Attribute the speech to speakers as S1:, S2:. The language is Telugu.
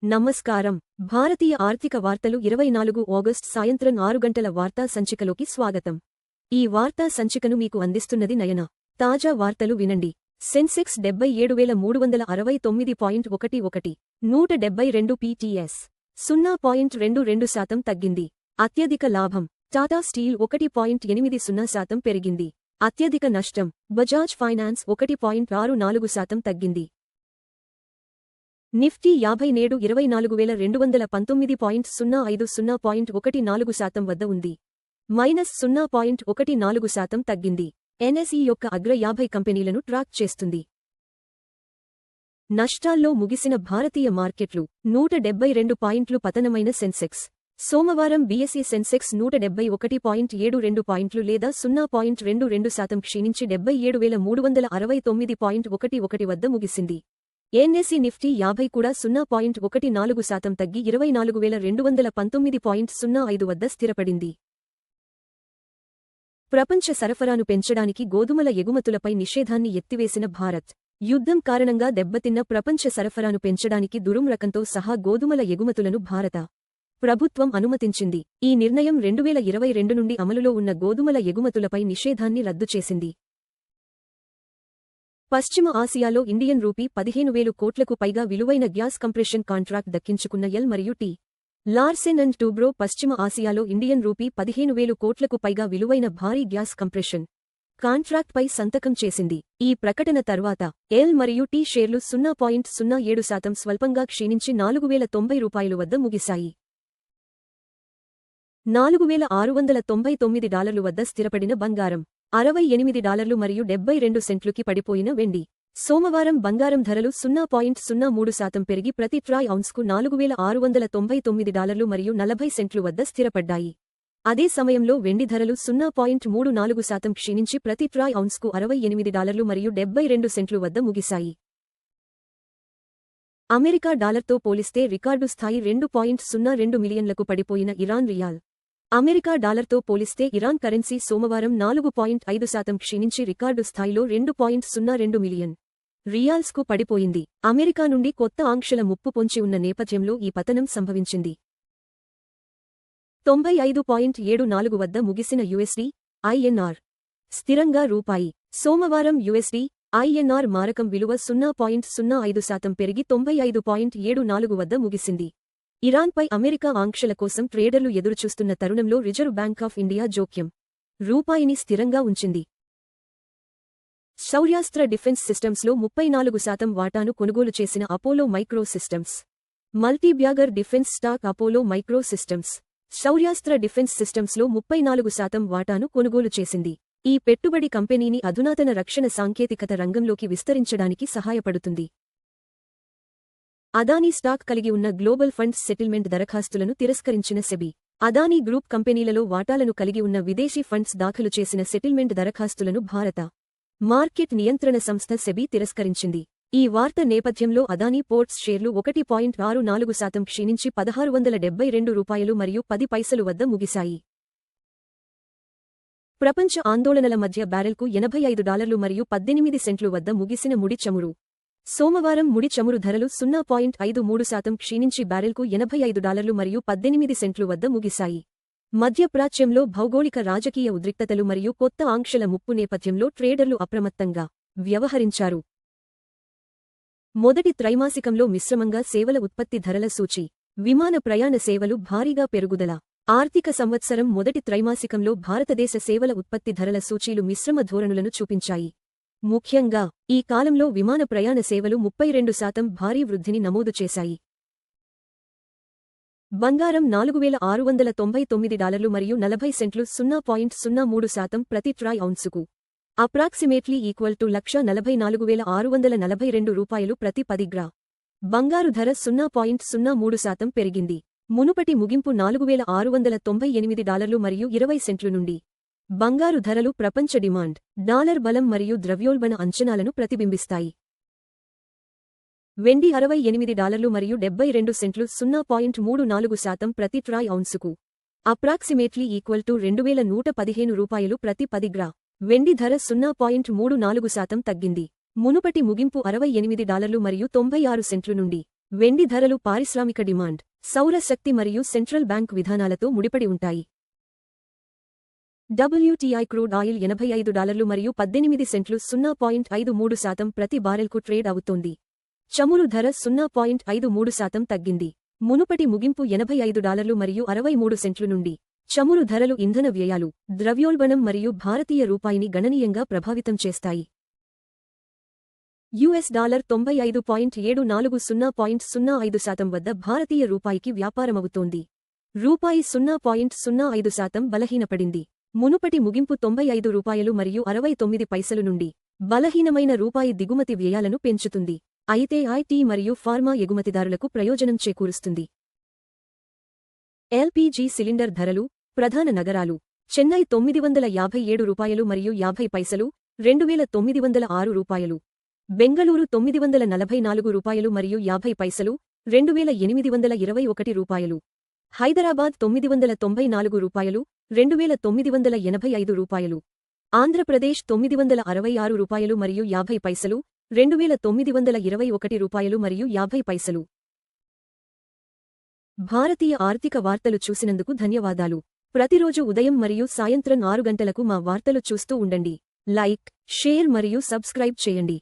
S1: నమస్కారం. భారతీయ ఆర్థిక వార్తలు 24 ఆగస్టు సాయంత్రం 6 గంటల వార్తా సంచికలోకి స్వాగతం. ఈ వార్తా సంచికను మీకు అందిస్తున్నది నయన. తాజా వార్తలు వినండి. సెన్సెక్స్ 77,369.11 172 పీటీఎస్ 0.22% తగ్గింది. అత్యధిక లాభం టాటా స్టీల్ 1.80% పెరిగింది. అత్యధిక నష్టం బజాజ్ ఫైనాన్స్ 1.64% తగ్గింది. నిఫ్టీ 50 నేడు 24,219.05 0.14% వద్ద ఉంది. -0.14% తగ్గింది. ఎన్ఎస్ఈ యొక్క అగ్ర 50 కంపెనీలను ట్రాక్ చేస్తుంది. నష్టాల్లో ముగిసిన భారతీయ మార్కెట్లు 172 పాయింట్లు పతనమైన సెన్సెక్స్ సోమవారం బీఎస్ఈ సెన్సెక్స్ 171.72 పాయింట్లు లేదా 0.22% క్షీణించి 77,369.11 వద్ద ముగిసింది. ఎన్ఎస్ఈ నిఫ్టీ 50 కూడా 0.14% తగ్గి 24,219.05 వద్ద స్థిరపడింది. ప్రపంచ సరఫరాను పెంచడానికి గోధుమల ఎగుమతులపై నిషేధాన్ని ఎత్తివేసిన భారత్. యుద్ధం కారణంగా దెబ్బతిన్న ప్రపంచ సరఫరాను పెంచడానికి దురుం రకంతో సహా గోధుమల ఎగుమతులను భారత ప్రభుత్వం అనుమతించింది. ఈ నిర్ణయం 2022 నుండి అమలులో ఉన్న గోధుమల ఎగుమతులపై నిషేధాన్ని రద్దు చేసింది. పశ్చిమ ఆసియాలో ఇండియన్ రూపీ 15,000 కోట్లకు పైగా విలువైన గ్యాస్ కంప్రెషన్ కాంట్రాక్ట్ దక్కించుకున్న ఎల్ మరియు టి. లార్సెన్ అండ్ టూబ్రో పశ్చిమ ఆసియాలో ఇండియన్ రూపీ 15,000 కోట్లకు పైగా విలువైన భారీ గ్యాస్ కంప్రెషన్ కాంట్రాక్ట్పై సంతకం చేసింది. ఈ ప్రకటన తర్వాత ఎల్ మరియు టి షేర్లు 0.07% స్వల్పంగా క్షీణించి $4,090 వద్ద ముగిశాయి. $4,699 వద్ద స్థిరపడిన బంగారం $68 మరియు 72 సెంట్లుకి పడిపోయిన వెండి. సోమవారం బంగారం ధరలు 0.03% పెరిగి ప్రతి ట్రాయ్ ఔన్స్కు $4,699 మరియు 40 సెంట్లు వద్ద స్థిరపడ్డాయి. అదే సమయంలో వెండి ధరలు 0.34% క్షీణించి ప్రతి ట్రాయ్ ఔన్స్కు $68 మరియు 72 సెంట్లు వద్ద ముగిశాయి. అమెరికా డాలర్తో పోలిస్తే రికార్డు స్థాయి 2.02 మిలియన్లకు పడిపోయిన ఇరాన్ రియాల్. అమెరికా డాలర్తో పోలిస్తే ఇరాన్ కరెన్సీ సోమవారం 4.5% క్షీణించి రికార్డు స్థాయిలో 2.02 మిలియన్ రియాల్స్కు పడిపోయింది. అమెరికా నుండి కొత్త ఆంక్షల ముప్పు పొంచి ఉన్న నేపథ్యంలో ఈ పతనం సంభవించింది. 95.74 వద్ద ముగిసిన యుఎస్డి ఐఎన్ఆర్ స్థిరంగా రూపాయి. సోమవారం యుఎస్డి ఐఎన్ఆర్ మారకం విలువ 0.05% పెరిగి 95.74 వద్ద ముగిసింది. ఇరాన్పై అమెరికా ఆంక్షల కోసం ట్రేడర్లు ఎదురుచూస్తున్న తరుణంలో రిజర్వ్ బ్యాంక్ ఆఫ్ ఇండియా జోక్యం రూపాయిని స్థిరంగా ఉంచింది. సౌర్యాస్త్ర డిఫెన్స్ సిస్టమ్స్లో 34% వాటాను కొనుగోలు చేసిన Apollo Micro Systems. Multibagger defence stock Apollo Micro Systems సౌర్యాస్త్ర డిఫెన్స్ సిస్టమ్స్లో 34% వాటాను కొనుగోలు చేసింది. ఈ పెట్టుబడి కంపెనీని అధునాతన రక్షణ సాంకేతికత రంగంలోకి విస్తరించడానికి సహాయపడుతుంది. అదానీ స్టాక్ కలిగి ఉన్న గ్లోబల్ ఫండ్స్ సెటిల్మెంట్ దరఖాస్తులను తిరస్కరించిన సెబీ. అదానీ గ్రూప్ కంపెనీలలో వాటాలను కలిగి ఉన్న విదేశీ ఫండ్స్ దాఖలు చేసిన సెటిల్మెంట్ దరఖాస్తులను భారత మార్కెట్ నియంత్రణ సంస్థ సెబీ తిరస్కరించింది. ఈ వార్త నేపథ్యంలో అదానీ పోర్ట్స్ షేర్లు 1.64% క్షీణించి $1,672 మరియు 10 పైసలు వద్ద ముగిశాయి. ప్రపంచ ఆందోళనల మధ్య బ్యారెల్కు $85 మరియు 18 సెంట్లు వద్ద ముగిసిన ముడి చమురు. సోమవారం ముడి చమురు ధరలు 0.53% క్షీణించి బ్యారెల్కు $85 మరియు 18 సెంట్లు వద్ద ముగిశాయి. మధ్యప్రాచ్యంలో భౌగోళిక రాజకీయ ఉద్రిక్తతలు మరియు కొత్త ఆంక్షల ముప్పు నేపథ్యంలో ట్రేడర్లు అప్రమత్తంగా వ్యవహరించారు. మొదటి త్రైమాసికంలో మిశ్రమంగా సేవల ఉత్పత్తి ధరల సూచి. విమాన ప్రయాణ సేవలు భారీగా పెరుగుదల. ఆర్థిక సంవత్సరం మొదటి త్రైమాసికంలో భారతదేశ సేవల ఉత్పత్తి ధరల సూచీలు మిశ్రమ ధోరణులను చూపించాయి. ముఖ్యంగా ఈ కాలంలో విమాన ప్రయాణ సేవలు 32% భారీ వృద్ధిని నమోదు చేశాయి. బంగారం $4,699 మరియు 40 సెంట్లు 0.03% ప్రతి ట్రాయ్ ఔన్సుకు అప్రాక్సిమేట్లీ ఈక్వల్ టు $144,642 ప్రతి 10 గ్రా. బంగారు ధర 0.03% పెరిగింది. మునుపటి ముగింపు $4,698 మరియు 20 సెంట్లు నుండి. బంగారు ధరలు ప్రపంచ డిమాండ్, డాలర్ బలం మరియు ద్రవ్యోల్బణ అంచనాలను ప్రతిబింబిస్తాయి. వెండి $68 మరియు 72 సెంట్లు 0.34% ప్రతి ట్రాయ్ ఔన్సుకు అప్రాక్సిమేట్లీ ఈక్వల్ టు $2,115 ప్రతి 10 గ్రా. వెండి ధర 0.34% తగ్గింది. మునుపటి ముగింపు $68 మరియు 96 సెంట్లు నుండి. వెండి ధరలు పారిశ్రామిక డిమాండ్, సౌర శక్తి మరియు సెంట్రల్ బ్యాంక్ విధానాలతో ముడిపడి ఉంటాయి. WTI క్రూడ్ ఆయిల్ $85 మరియు 18 సెంట్లు 0.53% ప్రతి బారెల్కు ట్రేడ్ అవుతోంది. చమురు ధర 0.53% తగ్గింది. మునుపటి ముగింపు $85 మరియు 63 సెంట్లు నుండి. చమురు ధరలు ఇంధన వ్యయాలు, ద్రవ్యోల్బణం మరియు భారతీయ రూపాయిని గణనీయంగా ప్రభావితం చేస్తాయి. $95.74 0.05% వద్ద భారతీయ రూపాయికి వ్యాపారమవుతోంది. రూపాయి 0.05% బలహీనపడింది. మునుపటి ముగింపు $95 మరియు 69 పైసలు నుండి. బలహీనమైన రూపాయి దిగుమతి వ్యయాలను పెంచుతుంది, అయితే ఐటీ మరియు ఫార్మా ఎగుమతిదారులకు ప్రయోజనం చేకూరుస్తుంది. LPG సిలిండర్ ధరలు, ప్రధాన నగరాలు. చెన్నై $957 మరియు 50 పైసలు, 2906 బెంగళూరు $944 మరియు 50 పైసలు, 2821 హైదరాబాద్ $994, 2985 ఆంధ్రప్రదేశ్ $966 మరియు 50 పైసలు, 2921 మరియు 50 పైసలు. భారతీయ ఆర్థిక వార్తలు చూసినందుకు ధన్యవాదాలు. ప్రతిరోజు ఉదయం మరియు సాయంత్రం 6 గంటలకు మా వార్తలు చూస్తూ ఉండండి. లైక్, షేర్ మరియు సబ్స్క్రైబ్ చేయండి.